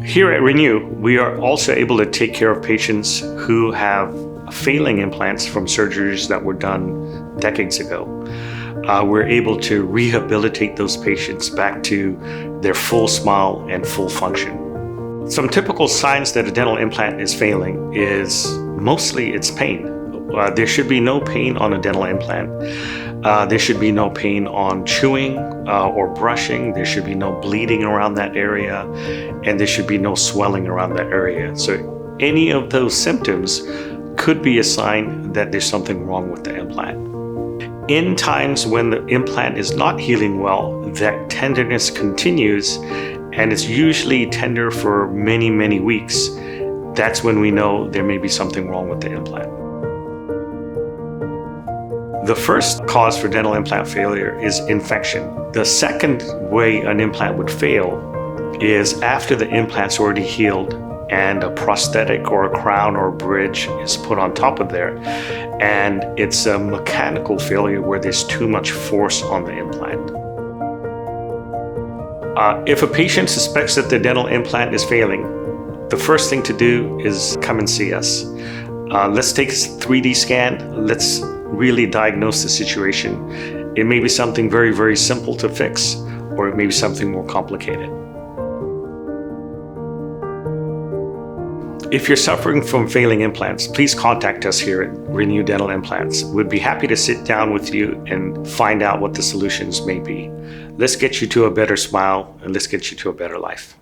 Here at Renew, we are also able to take care of patients who have failing implants from surgeries that were done decades ago. We're able to rehabilitate those patients back to their full smile and full function. Some typical signs that a dental implant is failing is mostly it's pain. There should be no pain on a dental implant. There should be no pain on chewing or brushing. There should be no bleeding around that area, and there should be no swelling around that area. So any of those symptoms could be a sign that there's something wrong with the implant. In times when the implant is not healing well, that tenderness continues, and it's usually tender for many, many weeks. That's when we know there may be something wrong with the implant. The first cause for dental implant failure is infection. The second way an implant would fail is after the implant's already healed and a prosthetic or a crown or a bridge is put on top of there, and it's a mechanical failure where there's too much force on the implant. If a patient suspects that their dental implant is failing, the first thing to do is come and see us. Let's take a 3D scan. Let's really diagnose the situation. It may be something very, very simple to fix, or it may be something more complicated. If you're suffering from failing implants, please contact us here at Renew Dental Implants. We'd be happy to sit down with you and find out what the solutions may be. Let's get you to a better smile, and let's get you to a better life.